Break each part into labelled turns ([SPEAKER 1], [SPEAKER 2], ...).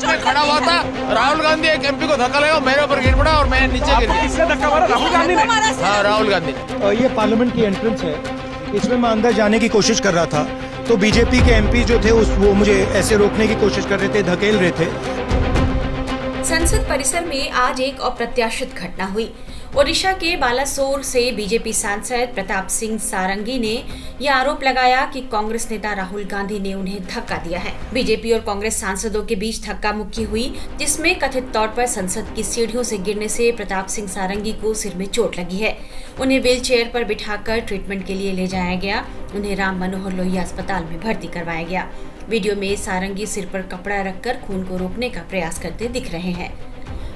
[SPEAKER 1] आप में खड़ा हुआ था, राहुल गांधी एक एमपी को धक्का लगा, मेरे ऊपर गिर पड़ा और मैं नीचे गिर गया।
[SPEAKER 2] किसने धक्का मारा? राहुल गांधी ने।
[SPEAKER 1] हाँ, राहुल गांधी ने।
[SPEAKER 3] ये पार्लियामेंट की एंट्रेंस है, इसमें मैं अंदर जाने की कोशिश कर रहा था तो बीजेपी के एमपी जो थे वो मुझे ऐसे रोकने की कोशिश कर रहे थे, धकेल रहे थे।
[SPEAKER 4] संसद परिसर में आज एक अप्रत्याशित घटना हुई। ओडिशा के बालासोर से बीजेपी सांसद प्रताप सिंह सारंगी ने यह आरोप लगाया कि कांग्रेस नेता राहुल गांधी ने उन्हें धक्का दिया है। बीजेपी और कांग्रेस सांसदों के बीच धक्का मुक्की हुई, जिसमें कथित तौर पर संसद की सीढ़ियों से गिरने से प्रताप सिंह सारंगी को सिर में चोट लगी है। उन्हें व्हील चेयर पर बिठाकर ट्रीटमेंट के लिए ले जाया गया। उन्हें राम मनोहर लोहिया अस्पताल में भर्ती करवाया गया। वीडियो में सारंगी सिर पर कपड़ा रखकर खून को रोकने का प्रयास करते दिख रहे हैं।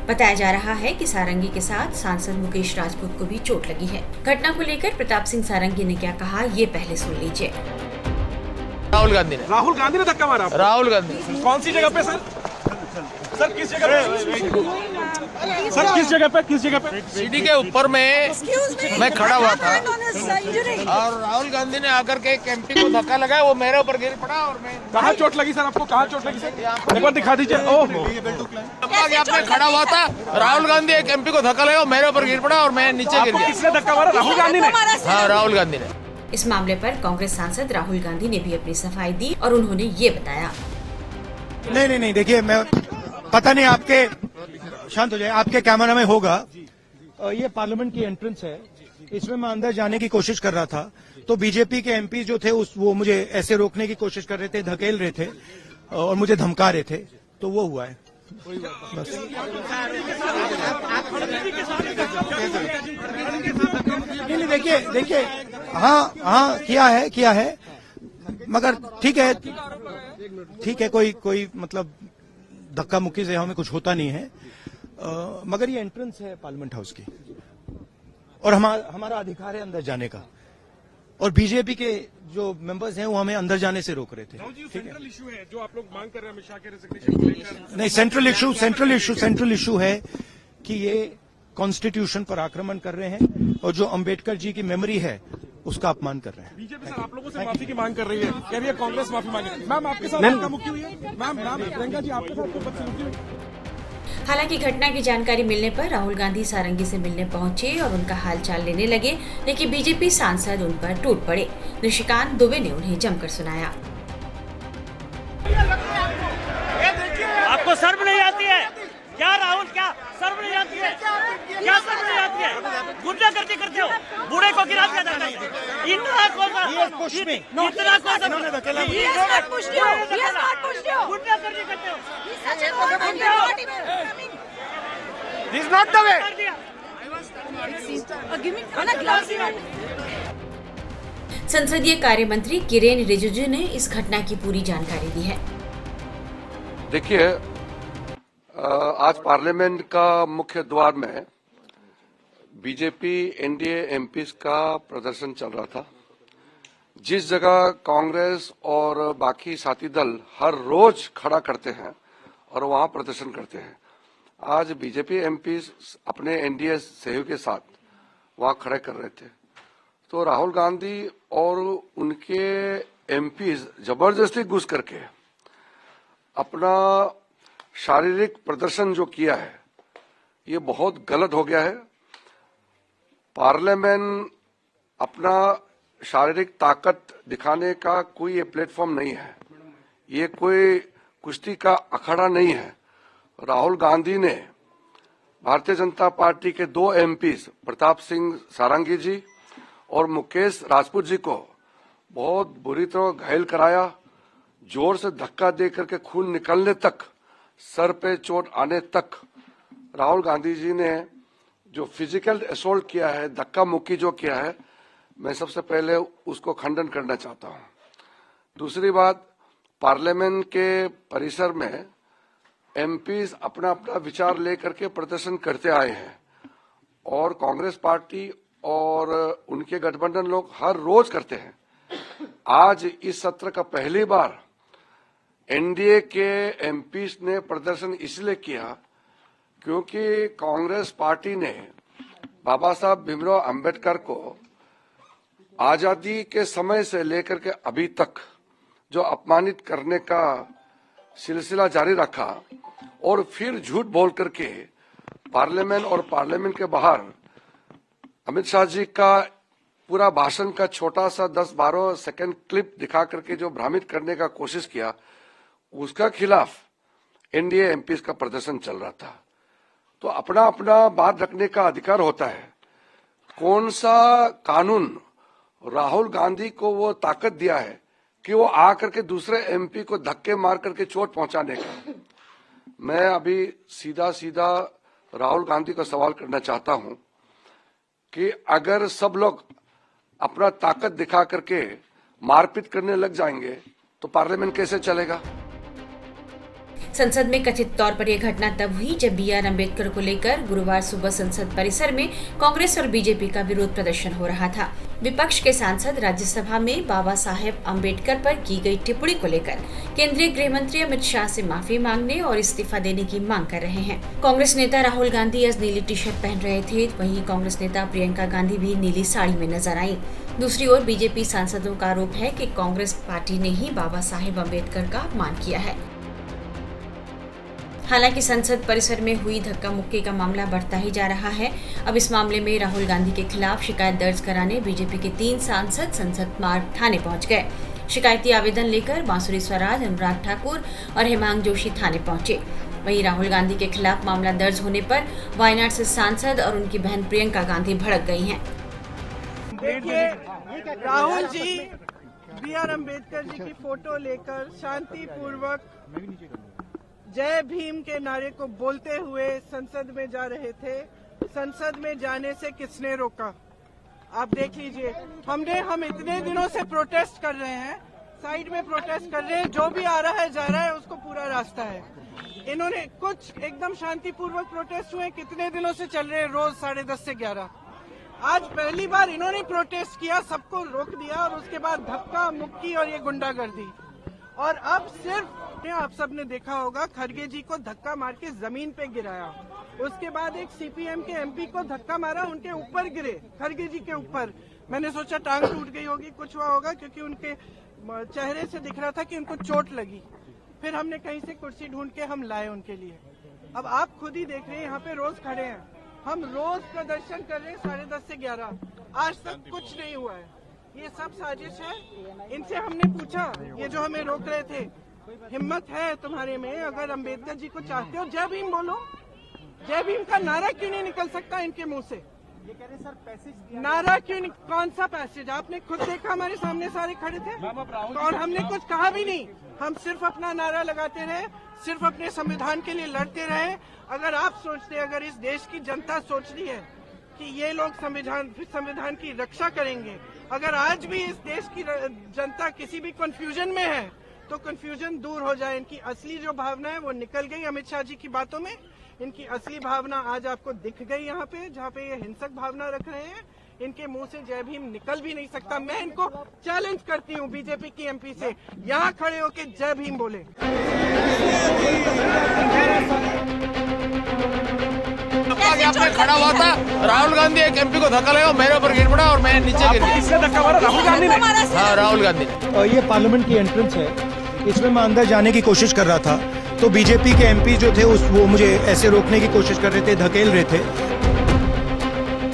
[SPEAKER 4] बताया जा रहा है कि सारंगी के साथ सांसद मुकेश राजपूत को भी चोट लगी है। घटना को लेकर प्रताप सिंह सारंगी ने क्या कहा, ये पहले सुन लीजिए।
[SPEAKER 1] राहुल गांधी ने।
[SPEAKER 2] राहुल गांधी ने धक्का मारा?
[SPEAKER 1] राहुल गांधी।
[SPEAKER 2] कौन सी जगह पे सर? सर किस जगह पे? सर किस जगह पे? किस जगह पे?
[SPEAKER 1] सीढ़ी के ऊपर मैं खड़ा हुआ था और राहुल गांधी ने आकर के एक एमपी को धक्का लगाया, वो मेरे ऊपर गिर पड़ा और मैं।
[SPEAKER 2] कहाँ चोट लगी सर आपको? कहाँ चोट लगी सर? एक बार दिखा दीजिए। ओह,
[SPEAKER 1] आप में खड़ा हुआ था, राहुल गांधी एक एमपी को धक्का लगा, मेरे ऊपर गिर पड़ा और मैं नीचे गिर गया।
[SPEAKER 2] किसने धक्का मारा? राहुल गांधी ने।
[SPEAKER 1] हाँ, राहुल गांधी ने।
[SPEAKER 4] इस मामले पर कांग्रेस सांसद राहुल गांधी ने भी अपनी सफाई दी और उन्होंने ये बताया।
[SPEAKER 3] नहीं, देखिए, मैं पता नहीं आपके, शांत हो जाए, आपके कैमरा में होगा। ये पार्लियामेंट की एंट्रेंस है, इसमें मैं अंदर जाने की कोशिश कर रहा था तो बीजेपी के एमपी जो थे वो मुझे ऐसे रोकने की कोशिश कर रहे थे, धकेल रहे थे और मुझे धमका रहे थे, तो वो हुआ है बस। नहीं, देखिए, हाँ, किया है, मगर ठीक है, कोई मतलब धक्का मुक्की से हमें कुछ होता नहीं है, मगर ये एंट्रेंस है पार्लियामेंट हाउस की और हमारा अधिकार है अंदर जाने का, और बीजेपी के जो मेंबर्स हैं वो हमें अंदर जाने से रोक रहे थे।
[SPEAKER 2] सेंट्रल इशू है जो आप लोग मांग कर रहे हैं अमित शाह के रेजिग्नेशन को लेकर।
[SPEAKER 3] नहीं, सेंट्रल इशू है कि ये कॉन्स्टिट्यूशन पर आक्रमण कर रहे हैं और जो अंबेडकर जी की मेमोरी है उसका अपमान कर रहे हैं।
[SPEAKER 2] बीजेपी सर आप लोगों से माफी की मांग कर रही है, कह रही है कांग्रेस माफी मांगे। मैम आपके साथ धक्का मुक्की हुई है? मैम प्रियंका जी आपके साथ कोई बदसलूकी हुई?
[SPEAKER 4] हालांकि घटना की जानकारी मिलने पर राहुल गांधी सारंगी से मिलने पहुंचे और उनका हालचाल लेने लगे, लेकिन बीजेपी सांसद उन पर टूट पड़े। निशिकांत दुबे ने उन्हें जमकर सुनाया।
[SPEAKER 5] आपको शर्म नहीं आती है क्या राहुल? क्या शर्म नहीं आती है? क्या शर्म नहीं आती है? गुंडागर्दी करते हो, बूढ़े को गिरा दिया जाता है। इतना कौन गुंडागर्दी करते हो?
[SPEAKER 2] This is not the way.
[SPEAKER 4] संसदीय कार्य मंत्री किरेन रिजिजू ने इस घटना की पूरी जानकारी दी है।
[SPEAKER 6] देखिए, आज पार्लियामेंट का मुख्य द्वार में बीजेपी एनडीए एमपीज का प्रदर्शन चल रहा था। जिस जगह कांग्रेस और बाकी साथी दल हर रोज खड़ा करते हैं और वहां प्रदर्शन करते हैं, आज बीजेपी एमपीज अपने एनडीए सहयोग के साथ वहां खड़े कर रहे थे। तो राहुल गांधी और उनके एमपीज जबरदस्ती घुस करके अपना शारीरिक प्रदर्शन जो किया है, ये बहुत गलत हो गया है। पार्लियामेंट अपना शारीरिक ताकत दिखाने का कोई ये प्लेटफॉर्म नहीं है, ये कोई कुश्ती का अखाड़ा नहीं है। राहुल गांधी ने भारतीय जनता पार्टी के 2 एमपीज प्रताप सिंह सारंगी जी और मुकेश राजपूत जी को बहुत बुरी तरह घायल कराया, जोर से धक्का दे करके खून निकलने तक, सर पे चोट आने तक। राहुल गांधी जी ने जो फिजिकल असोल्ट किया है, धक्का मुक्की जो किया है, मैं सबसे पहले उसको खंडन करना चाहता हूं। दूसरी बात, पार्लियामेंट के परिसर में एमपीज अपना अपना विचार लेकर के प्रदर्शन करते आए हैं और कांग्रेस पार्टी और उनके गठबंधन लोग हर रोज करते हैं। आज इस सत्र का पहली बार एनडीए के एमपीज ने प्रदर्शन इसलिए किया क्योंकि कांग्रेस पार्टी ने बाबा साहब भीमराव अंबेडकर को आजादी के समय से लेकर के अभी तक जो अपमानित करने का सिलसिला जारी रखा और फिर झूठ बोल करके पार्लियामेंट और पार्लियामेंट के बाहर अमित शाह जी का पूरा भाषण का छोटा सा 10-12 सेकंड क्लिप दिखा करके जो भ्रमित करने का कोशिश किया, उसका खिलाफ एनडीए एमपीज का प्रदर्शन चल रहा था। तो अपना अपना बात रखने का अधिकार होता है। कौन सा कानून राहुल गांधी को वो ताकत दिया है कि वो आकर के दूसरे एमपी को धक्के मार करके चोट पहुंचाने का? मैं अभी सीधा सीधा राहुल गांधी को सवाल करना चाहता हूं कि अगर सब लोग अपना ताकत दिखा करके मारपीट करने लग जाएंगे तो पार्लियामेंट कैसे चलेगा?
[SPEAKER 4] संसद में कथित तौर पर यह घटना तब हुई जब BR अम्बेडकर को लेकर गुरुवार सुबह संसद परिसर में कांग्रेस और बीजेपी का विरोध प्रदर्शन हो रहा था। विपक्ष के सांसद राज्यसभा में बाबा साहेब अम्बेडकर पर की गई टिप्पणी को लेकर केंद्रीय गृह मंत्री अमित शाह से माफी मांगने और इस्तीफा देने की मांग कर रहे हैं। कांग्रेस नेता राहुल गांधी आज नीली टी शर्ट पहन रहे थे, वहीं कांग्रेस नेता प्रियंका गांधी भी नीली साड़ी में नजर आई। दूसरी ओर बीजेपी सांसदों का आरोप है कि कांग्रेस पार्टी ने ही बाबा साहेब अम्बेडकर का अपमान किया है। हालांकि संसद परिसर में हुई धक्का मुक्की का मामला बढ़ता ही जा रहा है। अब इस मामले में राहुल गांधी के खिलाफ शिकायत दर्ज कराने बीजेपी के 3 सांसद संसद मार्ग थाने पहुंच गए। शिकायती आवेदन लेकर बांसुरी स्वराज, अनुराग ठाकुर और हेमांग जोशी थाने पहुंचे। वहीं राहुल गांधी के खिलाफ मामला दर्ज होने पर वायनाड से सांसद और उनकी बहन प्रियंका गांधी भड़क गई हैं।
[SPEAKER 7] देखिए, राहुल जी BR अम्बेडकर जी की फोटो लेकर शांतिपूर्वक जय भीम के नारे को बोलते हुए संसद में जा रहे थे। संसद में जाने से किसने रोका? आप देख लीजिए। हम इतने दिनों से प्रोटेस्ट कर रहे हैं, साइड में प्रोटेस्ट कर रहे हैं, जो भी आ रहा है जा रहा है, उसको पूरा रास्ता है। इन्होंने कुछ एकदम शांतिपूर्वक प्रोटेस्ट हुए, कितने दिनों से चल रहे हैं, रोज 10:30 से 11। आज पहली बार इन्होंने प्रोटेस्ट किया, सबको रोक दिया और उसके बाद धक्का मुक्की और ये गुंडागर्दी। और अब सिर्फ आप सबने देखा होगा, खड़गे जी को धक्का मार के जमीन पे गिराया। उसके बाद एक CPM के MP को धक्का मारा, उनके ऊपर गिरे, खड़गे जी के ऊपर। मैंने सोचा टांग टूट गई होगी, कुछ हुआ होगा, क्योंकि उनके चेहरे से दिख रहा था कि उनको चोट लगी। फिर हमने कहीं से कुर्सी ढूंढ के हम लाए उनके लिए। अब आप खुद ही देख रहे हैं, यहाँ पे रोज खड़े हैं, हम रोज प्रदर्शन कर रहे हैं 10:30 से 11। आज तक कुछ नहीं हुआ है। ये सब साजिश है। इनसे हमने पूछा, ये जो हमें रोक रहे थे, हिम्मत है तुम्हारे में? अगर अम्बेडकर जी को चाहते हो, जय भीम बोलो। जय भीम का नारा क्यों नहीं निकल सकता इनके मुंह से? ये कह रहे सर पैसेज नारा क्यों नहीं? कौन सा पैसेज? आपने खुद देखा, हमारे सामने सारे खड़े थे और हमने कुछ कहा भी नहीं। हम सिर्फ अपना नारा लगाते रहे, सिर्फ अपने संविधान के लिए लड़ते रहे। अगर आप सोचते, अगर इस देश की जनता सोच रही है कि ये लोग संविधान की रक्षा करेंगे, अगर आज भी इस देश की जनता किसी भी कंफ्यूजन में है, तो कंफ्यूजन दूर हो जाए। इनकी असली जो भावना है वो निकल गई अमित शाह जी की बातों में। इनकी असली भावना आज आपको दिख गई यहाँ पे, जहाँ पे ये हिंसक भावना रख रहे हैं। इनके मुंह से जय भीम निकल भी नहीं सकता। मैं इनको चैलेंज करती हूँ बीजेपी की MP से, यहाँ खड़े होके जय भीम बोले।
[SPEAKER 1] मैं खड़ा हुआ था, राहुल गांधी एक MP को धक्का लगा, मेरे ऊपर गिर पड़ा और मैं नीचे गिर गया।
[SPEAKER 2] किसने धक्का मारा? राहुल गांधी ने?
[SPEAKER 1] हाँ, राहुल गांधी ने।
[SPEAKER 3] और ये पार्लियामेंट की एंट्रेंस है, इसमें मैं अंदर जाने की कोशिश कर रहा था, तो बीजेपी के MP जो थे वो मुझे ऐसे रोकने की कोशिश कर रहे थे, धकेल रहे थे।